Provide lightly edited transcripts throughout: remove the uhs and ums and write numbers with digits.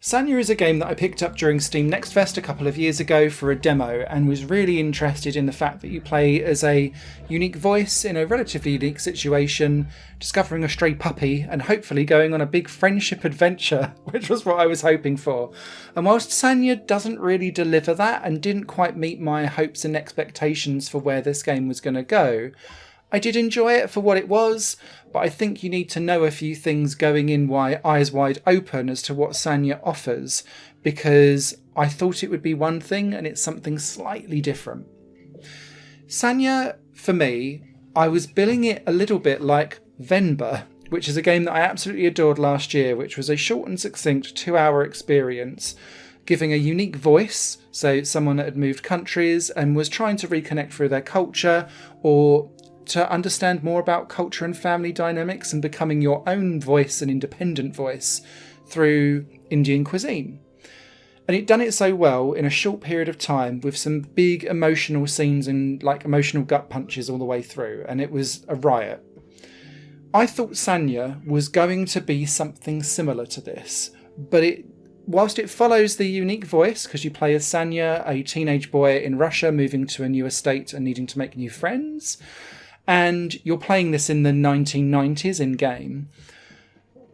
Sanya is a game that I picked up during Steam Next Fest a couple of years ago for a demo and was really interested in the fact that you play as a unique voice in a relatively unique situation, discovering a stray puppy and hopefully going on a big friendship adventure, which was what I was hoping for. And whilst Sanya doesn't really deliver that and didn't quite meet my hopes and expectations for where this game was going to go, I did enjoy it for what it was, but I think you need to know a few things going in eyes wide open as to what Sanya offers, because I thought it would be one thing and it's something slightly different. Sanya, for me, I was billing it a little bit like Venba, which is a game that I absolutely adored last year, which was a short and succinct 2-hour experience, giving a unique voice, so someone that had moved countries and was trying to reconnect through their culture or to understand more about culture and family dynamics and becoming your own voice and independent voice through Indian cuisine. And it done it so well in a short period of time with some big emotional scenes and like emotional gut punches all the way through, and it was a riot. I thought Sanya was going to be something similar to this, but whilst it follows the unique voice, because you play as Sanya, a teenage boy in Russia moving to a new estate and needing to make new friends, and you're playing this in the 1990s in-game,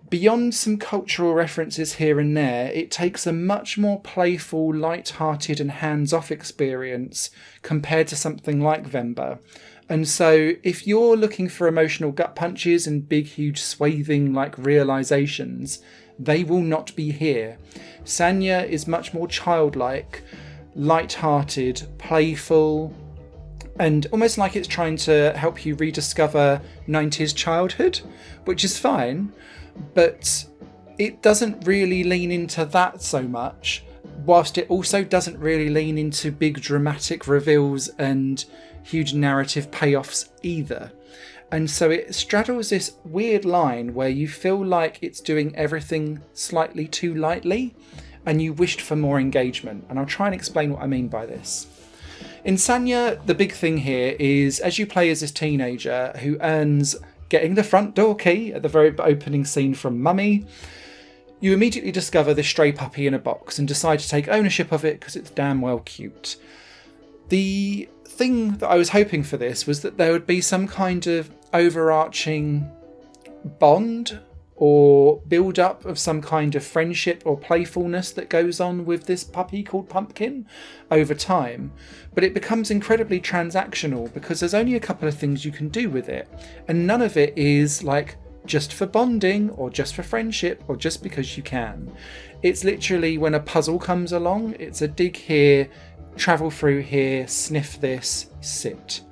beyond some cultural references here and there, it takes a much more playful, light-hearted and hands-off experience compared to something like Venba. And so if you're looking for emotional gut punches and big, huge, swathing realizations, they will not be here. Sanya is much more childlike, light-hearted, playful, and almost like it's trying to help you rediscover 90s childhood, which is fine, but it doesn't really lean into that so much, whilst it also doesn't really lean into big dramatic reveals and huge narrative payoffs either. And so it straddles this weird line where you feel like it's doing everything slightly too lightly and you wished for more engagement. And I'll try and explain what I mean by this. In Sanya, the big thing here is as you play as this teenager who earns getting the front door key at the very opening scene from Mummy, you immediately discover this stray puppy in a box and decide to take ownership of it because it's damn well cute. The thing that I was hoping for this was that there would be some kind of overarching bond or build up of some kind of friendship or playfulness that goes on with this puppy called Pumpkin over time. But it becomes incredibly transactional because there's only a couple of things you can do with it. And none of it is like just for bonding or just for friendship or just because you can. It's literally when a puzzle comes along, it's a dig here, travel through here, sniff this, sit.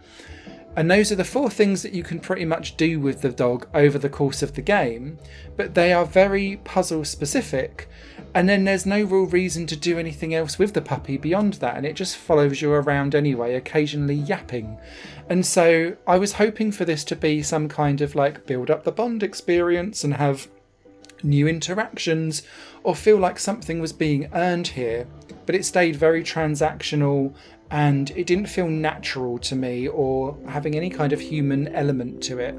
And those are the 4 things that you can pretty much do with the dog over the course of the game, but they are very puzzle specific. And then there's no real reason to do anything else with the puppy beyond that, and it just follows you around anyway, occasionally yapping. And so I was hoping for this to be some kind of build up the bond experience and have new interactions or feel like something was being earned here, but it stayed very transactional and it didn't feel natural to me or having any kind of human element to it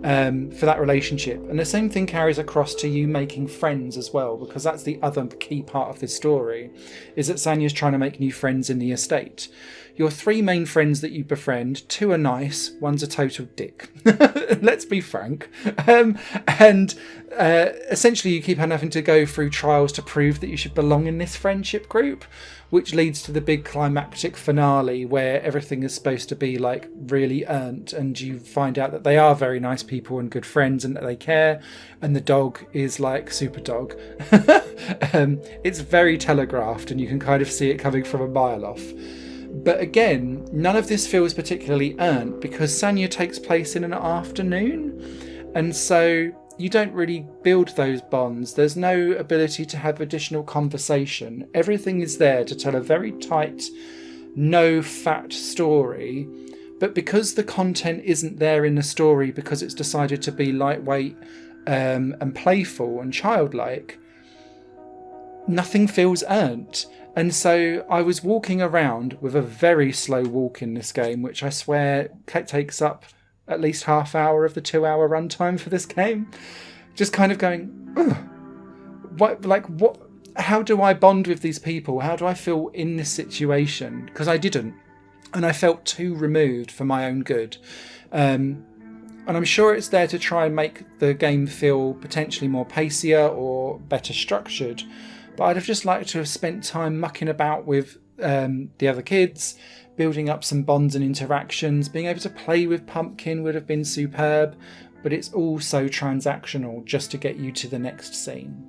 for that relationship. And the same thing carries across to you making friends as well, because that's the other key part of this story, is that Sanya's trying to make new friends in the estate. Your 3 main friends that you befriend, 2 are nice, one's a total dick. Let's be frank. Essentially you keep having to go through trials to prove that you should belong in this friendship group, which leads to the big climactic finale where everything is supposed to be really earned, and you find out that they are very nice people and good friends and that they care, and the dog is super dog. It's very telegraphed and you can kind of see it coming from a mile off. But again, none of this feels particularly earned because Sanya takes place in an afternoon, and so you don't really build those bonds. There's no ability to have additional conversation. Everything is there to tell a very tight, no fat story, but because the content isn't there in the story because it's decided to be lightweight and playful and childlike, nothing feels earned. And so I was walking around with a very slow walk in this game, which I swear takes up at least half hour of the 2-hour runtime for this game. Just kind of going, ugh. What? how do I bond with these people? How do I feel in this situation? Because I didn't. And I felt too removed for my own good. And I'm sure it's there to try and make the game feel potentially more pacier or better structured. But I'd have just liked to have spent time mucking about with the other kids, building up some bonds and interactions. Being able to play with Pumpkin would have been superb, but it's all so transactional just to get you to the next scene.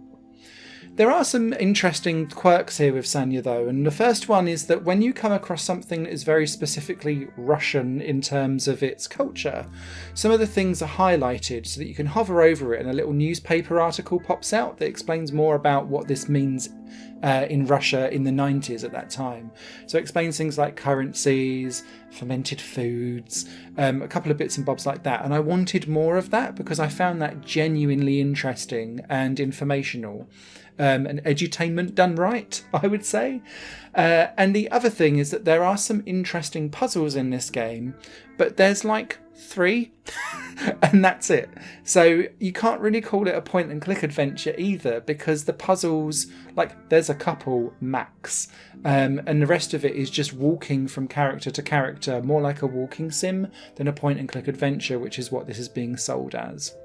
There are some interesting quirks here with Sanya though, and the first one is that when you come across something that is very specifically Russian in terms of its culture, some of the things are highlighted so that you can hover over it and a little newspaper article pops out that explains more about what this means in Russia in the 90s at that time. So it explains things like currencies, fermented foods, a couple of bits and bobs like that. And I wanted more of that because I found that genuinely interesting and informational. And edutainment done right, I would say. And the other thing is that there are some interesting puzzles in this game, but there's like 3 and that's it. So you can't really call it a point and click adventure either, because the puzzles, like there's a couple max, and the rest of it is just walking from character to character, more like a walking sim than a point and click adventure, which is what this is being sold as.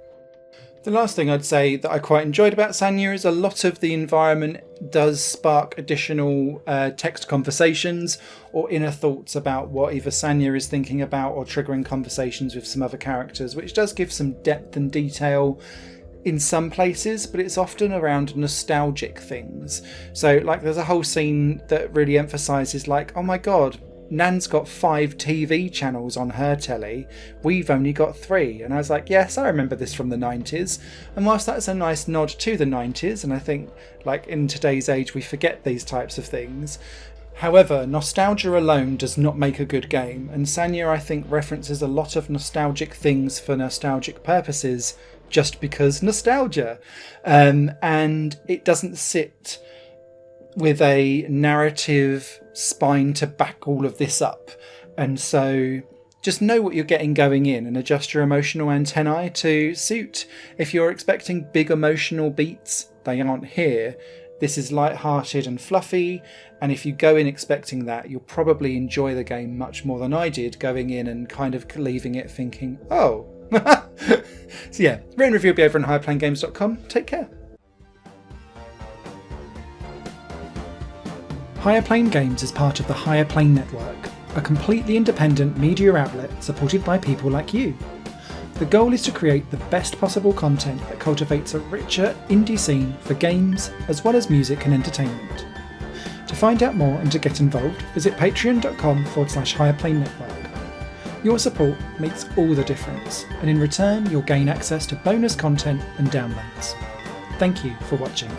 The last thing I'd say that I quite enjoyed about Sanya is a lot of the environment does spark additional text conversations or inner thoughts about what either Sanya is thinking about or triggering conversations with some other characters, which does give some depth and detail in some places, but it's often around nostalgic things. So like there's a whole scene that really emphasises like, oh my god, Nan's got 5 TV channels on her telly, we've only got 3. And I was like, yes, I remember this from the 90s. And whilst that's a nice nod to the 90s, and I think like in today's age we forget these types of things, however, nostalgia alone does not make a good game. And Sanya, I think, references a lot of nostalgic things for nostalgic purposes just because nostalgia. And it doesn't sit with a narrative spine to back all of this up. And so just know what you're getting going in and adjust your emotional antennae to suit. If you're expecting big emotional beats, they aren't here. This is light-hearted and fluffy, and if you go in expecting that, you'll probably enjoy the game much more than I did, going in and kind of leaving it thinking, oh. So yeah, written review will be over on higherplanegames.com. Take care. Higher Plane Games is part of the Higher Plane Network, a completely independent media outlet supported by people like you. The goal is to create the best possible content that cultivates a richer indie scene for games as well as music and entertainment. To find out more and to get involved, visit patreon.com/Higher Network. Your support makes all the difference, and in return you'll gain access to bonus content and downloads. Thank you for watching.